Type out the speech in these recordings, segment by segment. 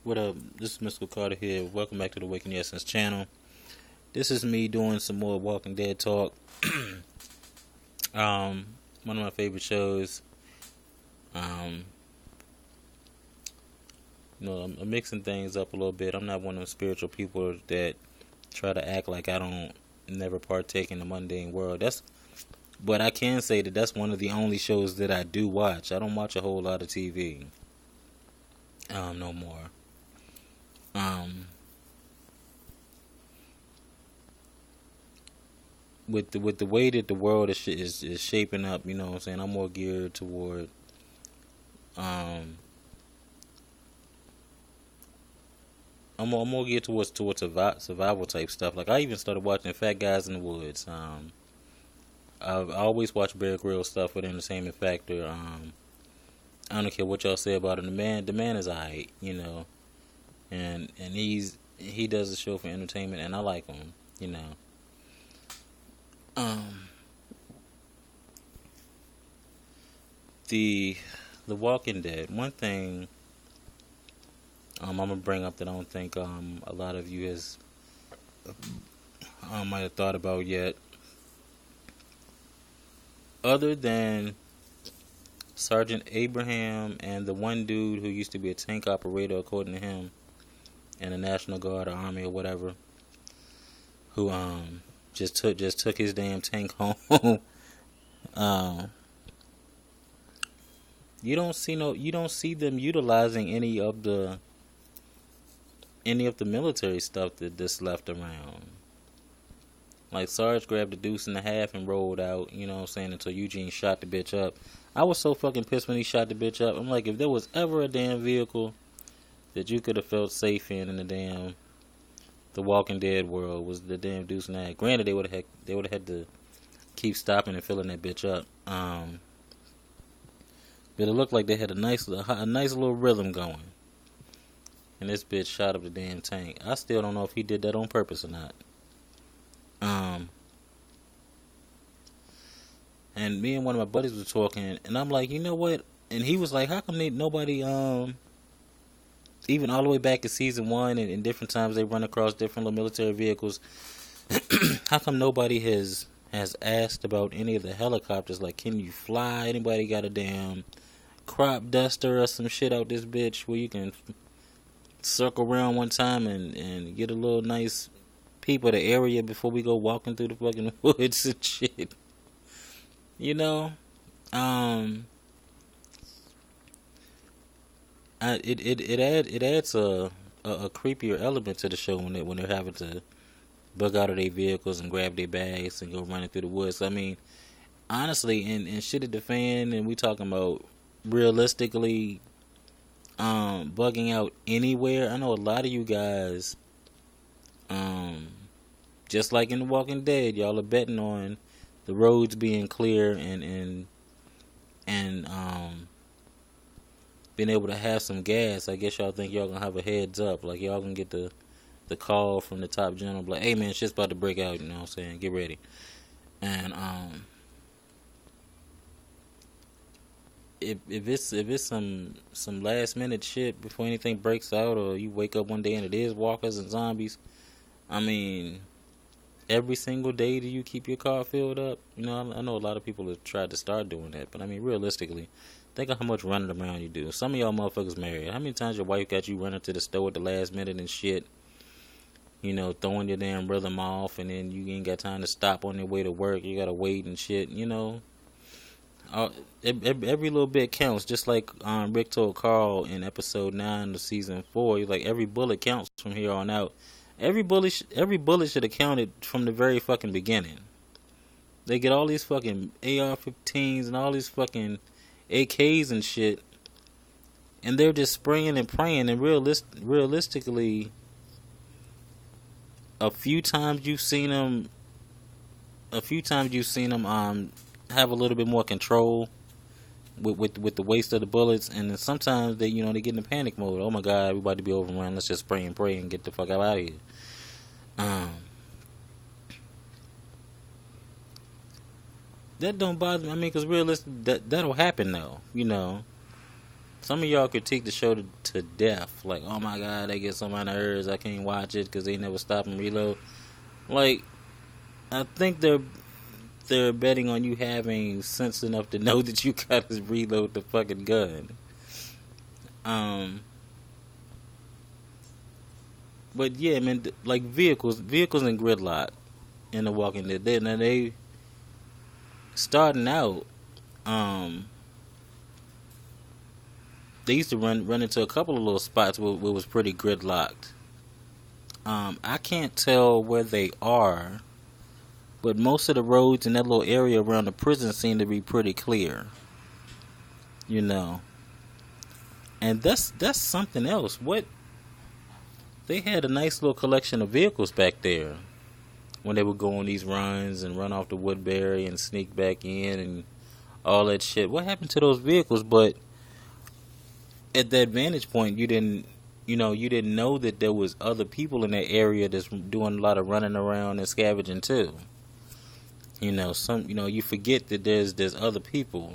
What up? This is Mystical Carter here. Welcome back to the Awakening Essence channel. This is me doing some more Walking Dead talk. One of my favorite shows. Um, I'm mixing things up a little bit. I'm not one of those spiritual people that try to act like I don't never partake in the mundane world. But I can say that that's one of the only shows that I do watch. I don't watch a whole lot of TV. No more. Um, with the way that the world is shaping up, you know what I'm saying? I'm more geared toward um I'm more geared towards survival type stuff. Like I even started watching Fat Guys in the Woods. I always watch Bear Grylls stuff for the entertainment factor. I don't care what y'all say about him. The man is alright, and he does the show for entertainment, and I like him, you know. Um, the The Walking Dead. One thing I'm gonna bring up that I don't think a lot of you has might have thought about yet. Other than Sergeant Abraham and the one dude who used to be a tank operator, according to him, in the National Guard or Army or whatever, who just took his damn tank home. um, you don't see them utilizing any of the military stuff that's left around. Like Sarge grabbed a deuce and a half and rolled out, you know what I'm saying, until Eugene shot the bitch up. I was so fucking pissed when he shot the bitch up. I'm like, if there was ever a damn vehicle that you could have felt safe in the Walking Dead world, was the damn deuce and a half. Granted, they would have had to keep stopping and filling that bitch up. But it looked like they had a nice little rhythm going. And this bitch shot up the damn tank. I still don't know if he did that on purpose or not. And me and one of my buddies were talking, and I'm like, you know what? And he was like, how come nobody, even all the way back in season 1 and in different times they run across different little military vehicles, how come nobody has asked about any of the helicopters? Like, can you fly? Anybody got a damn crop duster or some shit out this bitch where you can circle around one time and get a little nice peep of the area before we go walking through the fucking woods and shit? You know, it adds a creepier element to the show when they're having to bug out of their vehicles and grab their bags and go running through the woods. I mean, honestly, and shit at the fan, and we talking about realistically, bugging out anywhere. I know a lot of you guys, just like in The Walking Dead, y'all are betting on the roads being clear and being able to have some gas. I guess y'all think y'all gonna have a heads up, like y'all gonna get the call from the top general, like, hey man, shit's about to break out. You know what I'm saying? Get ready. And if it's some last minute shit before anything breaks out, or you wake up one day and it is walkers and zombies, I mean, every single day do you keep your car filled up? You know, I know a lot of people have tried to start doing that, but I mean, realistically, think of how much running around you do. Some of y'all motherfuckers married. How many times your wife got you running to the store at the last minute and shit? You know, throwing your damn rhythm off, and then you ain't got time to stop on your way to work. You gotta wait and shit. You know, every little bit counts. Just like Rick told Carl in episode 9 of season 4. He's like, every bullet counts from here on out. Every bullet should have counted from the very fucking beginning. They get all these fucking AR-15s and all these fucking AKs and shit, and they're just spraying and praying. And realistically, a few times you've seen them have a little bit more control with the waste of the bullets, and then sometimes they get in panic mode. Oh my god, we about to be overrun. Let's just spray and pray and get the fuck out of here. That don't bother me. I mean, because realistically, that'll happen though. some of y'all critique the show to death. Like, oh my god, they get so many nerves. I can't watch it because they never stop and reload. Like, I think they're betting on you having sense enough to know that you gotta reload the fucking gun. But yeah, man, like vehicles in Gridlock in The Walking Dead. They starting out. They used to run into a couple of little spots where it was pretty gridlocked. I can't tell where they are, but most of the roads in that little area around the prison seem to be pretty clear. You know, and that's something else. What they had a nice little collection of vehicles back there when they would go on these runs and run off the Woodbury and sneak back in and all that shit. What happened to those vehicles? But at that vantage point, you didn't know that there was other people in that area that's doing a lot of running around and scavenging too. You forget that there's other people.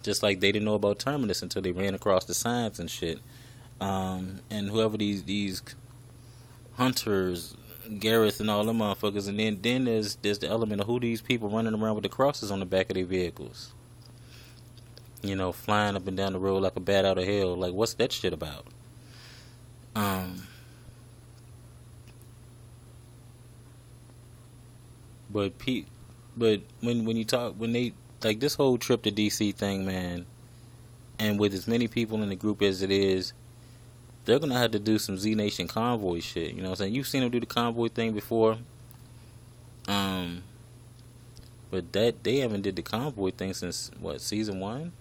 Just like they didn't know about Terminus until they ran across the signs and shit. And whoever these hunters, Gareth and all them motherfuckers, and then there's the element of who these people running around with the crosses on the back of their vehicles. Flying up and down the road like a bat out of hell. Like, what's that shit about? But when they like this whole trip to DC thing, man, and with as many people in the group as it is, they're gonna have to do some Z Nation convoy shit. You know what I'm saying? You've seen them do the convoy thing before. But that they haven't did the convoy thing since what, season 1?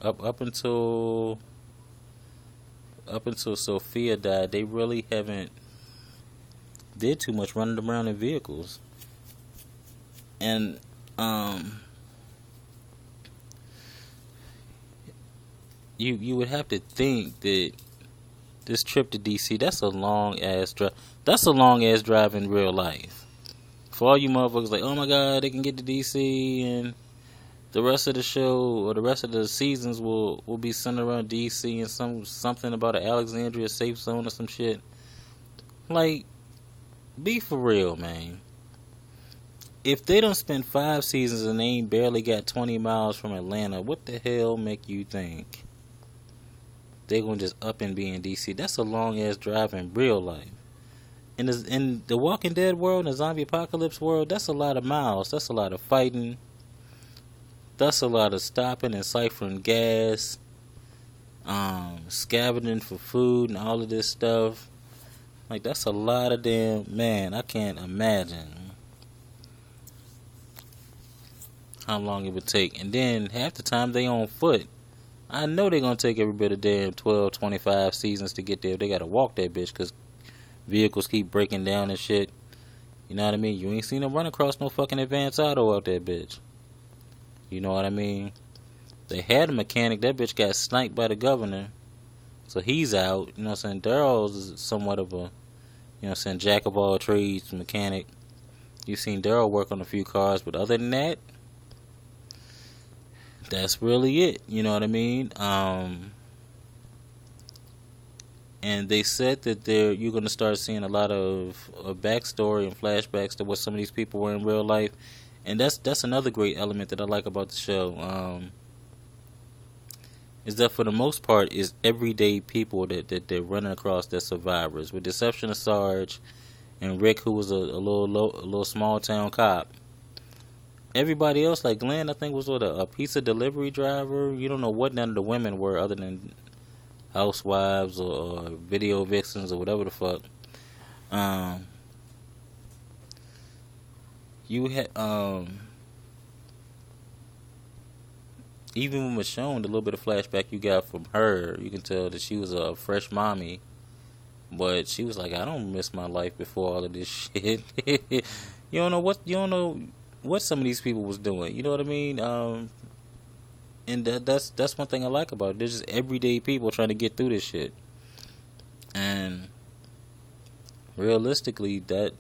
Up until Sophia died, they really haven't did too much running around in vehicles. And you would have to think that this trip to DC, that's a long ass drive. That's a long ass drive in real life. For all you motherfuckers like, oh my god, they can get to DC and the rest of the show or the rest of the seasons will be centered around DC and something about an Alexandria safe zone or some shit. Like, be for real, man. If they don't spend 5 seasons and they ain't barely got 20 miles from Atlanta, what the hell make you think they gonna just up and be in DC? That's a long ass drive in real life. In the Walking Dead world, in the zombie apocalypse world, that's a lot of miles. That's a lot of fighting. That's a lot of stopping and siphoning gas, scavenging for food and all of this stuff. Like, that's a lot of damn, man, I can't imagine how long it would take. And then half the time they on foot. I know they're going to take every bit of damn 12, 25 seasons to get there. They got to walk that bitch because vehicles keep breaking down and shit. You know what I mean? You ain't seen them run across no fucking Advance Auto out that bitch. You know what I mean? They had a mechanic. That bitch got sniped by the governor. So he's out. You know what I'm saying? Daryl's somewhat of a, you know what I'm saying, jack of all trades mechanic. You've seen Daryl work on a few cars. But other than that, that's really it. You know what I mean? And they said that you're going to start seeing a lot of backstory and flashbacks to what some of these people were in real life. And that's another great element that I like about the show. Is that for the most part is everyday people that they're running across that survivors, with the exception of Sarge and Rick, who was a little small town cop. Everybody else, like Glenn, I think was a pizza delivery driver. You don't know what none of the women were other than housewives or video vixens or whatever the fuck. You had even when Michonne, the little bit of flashback you got from her, you can tell that she was a fresh mommy, but she was like, I don't miss my life before all of this shit. You don't know what some of these people was doing. You know what I mean? And that's one thing I like about it. They're just everyday people trying to get through this shit. And realistically, that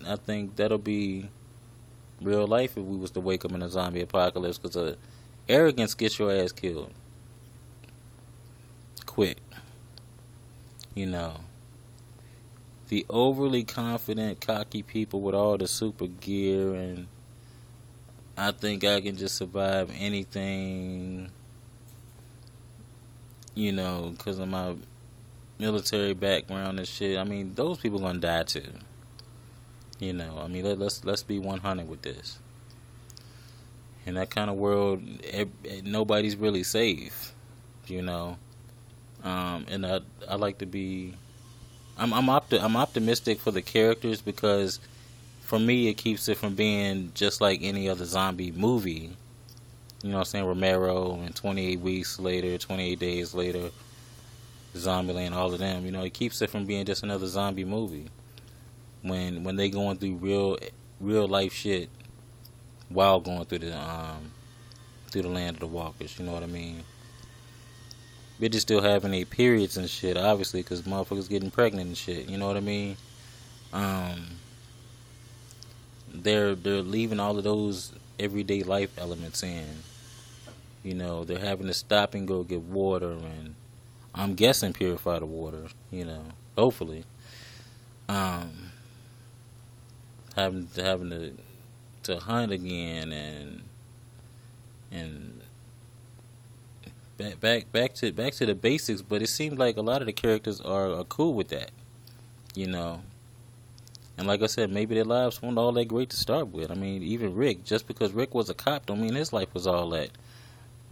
I think that'll be real life if we was to wake up in a zombie apocalypse, because Arrogance gets your ass killed quick. You know, the overly confident, cocky people with all the super gear and I think I can just survive anything, you know, because of my military background and shit. I mean, those people gonna die too. You know, I mean, let's be 100 with this. In that kind of world, nobody's really safe. You know, and I like to be. I'm optimistic for the characters because for me it keeps it from being just like any other zombie movie. You know what I'm saying? Romero and 28 weeks later, 28 days later, Zombieland, all of them. You know, it keeps it from being just another zombie movie. When they going through real life shit while going through the land of the walkers. You know what I mean? Bitches still having their periods and shit, obviously, because motherfuckers getting pregnant and shit. You know what I mean? They're leaving all of those everyday life elements in. You know, they're having to stop and go get water, and I'm guessing purify the water. You know, hopefully. Having to hunt again and back to the basics, but it seems like a lot of the characters are cool with that, you know. And like I said, maybe their lives weren't all that great to start with. I mean, even Rick, just because Rick was a cop, don't mean his life was all that.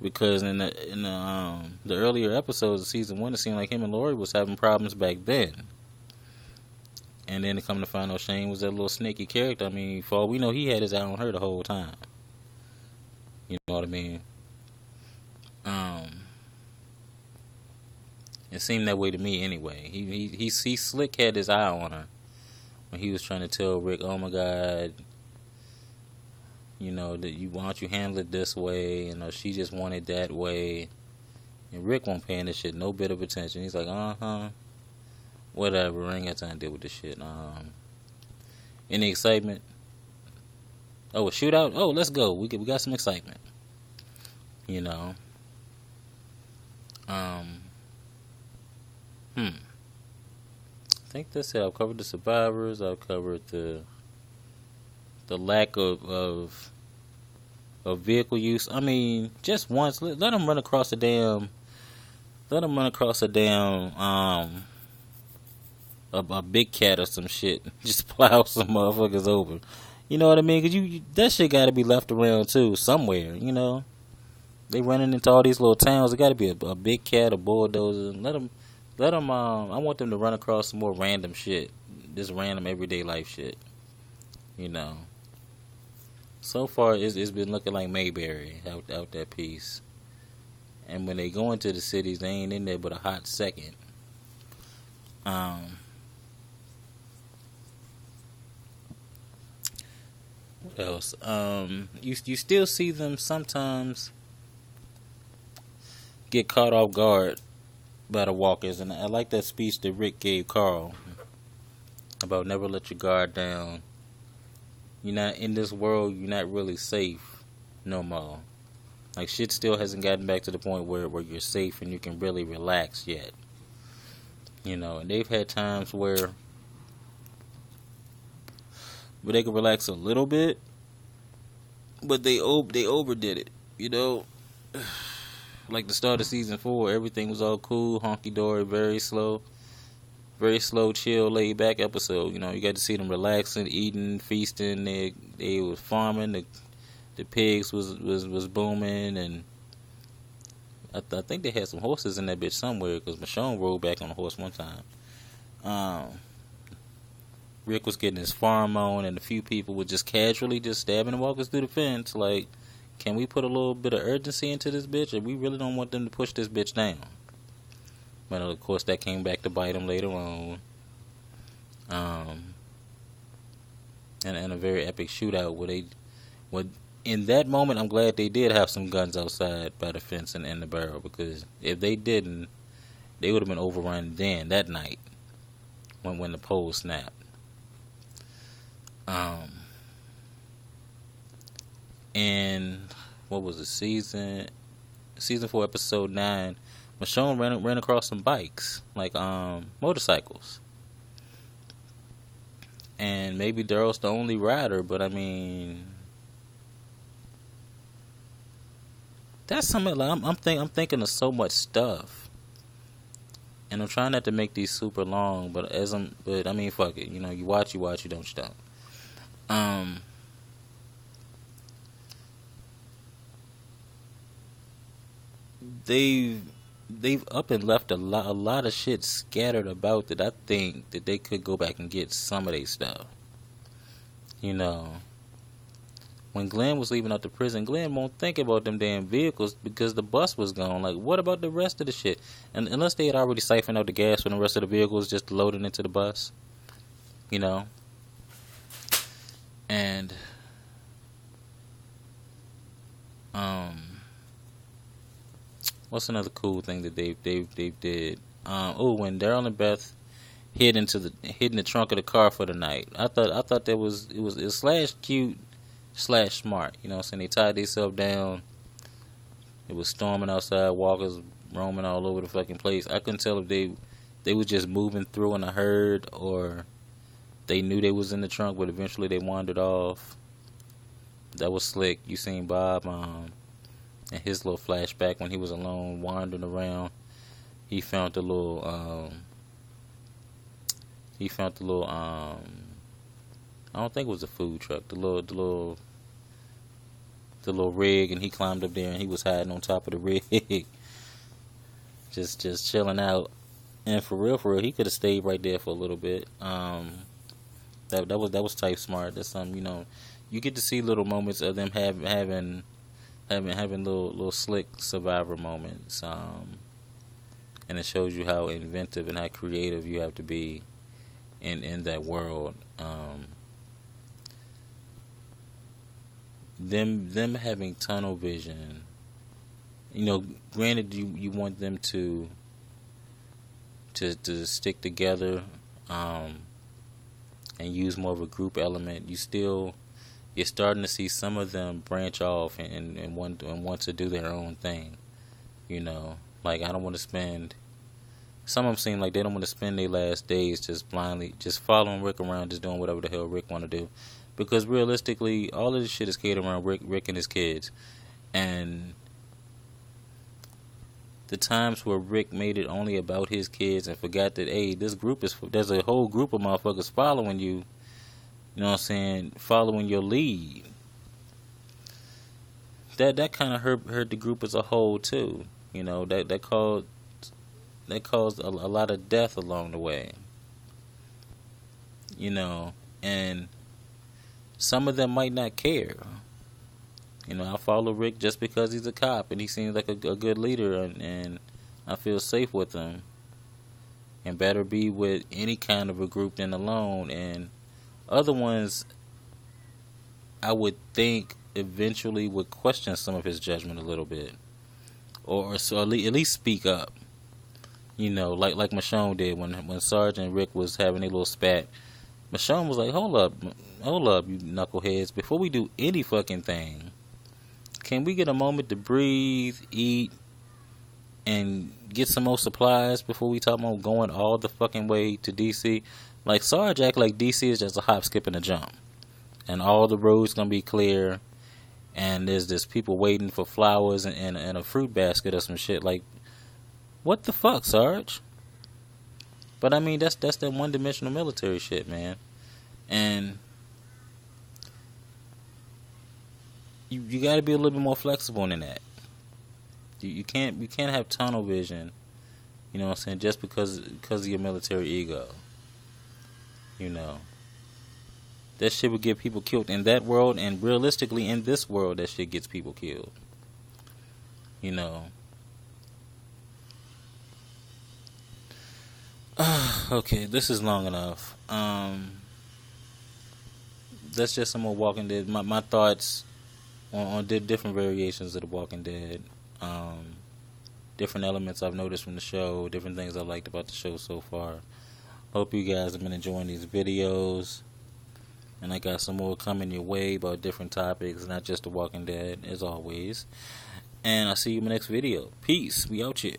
Because in the earlier episodes of season 1, it seemed like him and Lori was having problems back then. And then to come to find out Shane was that little snaky character. I mean, for all we know, he had his eye on her the whole time. You know what I mean? It seemed that way to me anyway. He slick had his eye on her when he was trying to tell Rick, "Oh my God, you know that why don't you handle it this way? You know, she just wanted that way." And Rick won't paying this shit no bit of attention. He's like, whatever. I ain't got time to deal with this shit. Any excitement? Oh, a shootout? Oh, let's go. We got some excitement. You know. I think that's it. I've covered the survivors. I've covered the lack of vehicle use. I mean, just once, let them run across a damn. Let them run across a damn a big cat or some shit. Just plow some motherfuckers over. You know what I mean? Cause you that shit got to be left around too somewhere. You know, they running into all these little towns. It got to be a big cat, a bulldozer. Let them. I want them to run across some more random shit. Just random everyday life shit. You know. So far, it's been looking like Mayberry out that piece. And when they go into the cities, they ain't in there but a hot second. What else? You still see them sometimes get caught off guard by the walkers, and I like that speech that Rick gave Carl about never let your guard down. You're not in this world. You're not really safe no more. Like shit still hasn't gotten back to the point where you're safe and you can really relax yet. You know, and they've had times where they could relax a little bit, but they overdid it. You know. Like the start of season 4, everything was all cool, honky dory, very slow, chill, laid back episode. You know, you got to see them relaxing, eating, feasting. They was farming. The pigs was booming, and I think they had some horses in that bitch somewhere because Michonne rode back on a horse one time. Rick was getting his farm on, and a few people were just casually just stabbing the walkers through the fence, like. Can we put a little bit of urgency into this bitch, or we really don't want them to push this bitch down? But of course, that came back to bite them later on. And a very epic shootout where in that moment, I'm glad they did have some guns outside by the fence and in the barrel, because if they didn't, they would have been overrun then that night when the pole snapped. And what was it, season 4, episode 9, Michonne ran across some bikes, like motorcycles. And maybe Daryl's the only rider, but I mean, that's something like I'm thinking of so much stuff, and I'm trying not to make these super long. But I mean, fuck it. You know, you watch, you don't, you don't. They've up and left a lot of shit scattered about that I think that they could go back and get some of their stuff. You know, when Glenn was leaving out the prison, Glenn won't think about them damn vehicles because the bus was gone. Like, what about the rest of the shit? And unless they had already siphoned out the gas from the rest of the vehicles, just loading into the bus, you know. And what's another cool thing that they did? When Daryl and Beth hid in the trunk of the car for the night. I thought that was slash cute slash smart. You know what I'm saying? They tied themselves down. It was storming outside, walkers roaming all over the fucking place. I couldn't tell if they was just moving through in a herd or they knew they was in the trunk, but eventually they wandered off. That was slick. You seen Bob and his little flashback when he was alone wandering around. He found the little I don't think it was a food truck, the little rig, and he climbed up there and he was hiding on top of the rig. just chilling out. And for real, he could have stayed right there for a little bit. That was type smart. That's something, you know, you get to see little moments of them having little slick survivor moments. And it shows you how inventive and how creative you have to be in that world. Them having tunnel vision, you know, granted you want them to stick together and use more of a group element. You're starting to see some of them branch off and want to do their own thing. You know, like I don't want to spend. Some of them seem like they don't want to spend their last days just blindly, just following Rick around, just doing whatever the hell Rick want to do. Because realistically, all of this shit is catered around Rick and his kids. And the times where Rick made it only about his kids and forgot that, hey, there's a whole group of motherfuckers following you. You know what I'm saying? Following your lead. That kind of hurt the group as a whole too. You know, that caused a lot of death along the way. You know, and some of them might not care. You know, I follow Rick just because he's a cop and he seems like a good leader, and I feel safe with him. And better be with any kind of a group than alone. And other ones, I would think, eventually would question some of his judgment a little bit, or so at least speak up. You know, like Michonne did when Sarge and Rick was having a little spat. Michonne was like, hold up, you knuckleheads. Before we do any fucking thing, can we get a moment to breathe, eat, and get some more supplies before we talk about going all the fucking way to DC? Like, Sarge act like DC is just a hop, skip, and a jump. And all the roads gonna be clear. And there's just people waiting for flowers and a fruit basket or some shit. Like, what the fuck, Sarge? But I mean, that's that one-dimensional military shit, man. And you got to be a little bit more flexible than that. You can't have tunnel vision. You know what I'm saying? Just because of your military ego. You know, that shit would get people killed in that world, and realistically in this world, that shit gets people killed. You know. Okay, this is long enough. That's just some more Walking Dead. My thoughts on different variations of the Walking Dead. Different elements I've noticed from the show. Different things I've liked about the show so far. Hope you guys have been enjoying these videos. And I got some more coming your way about different topics, not just The Walking Dead, as always. And I'll see you in my next video. Peace. We out here.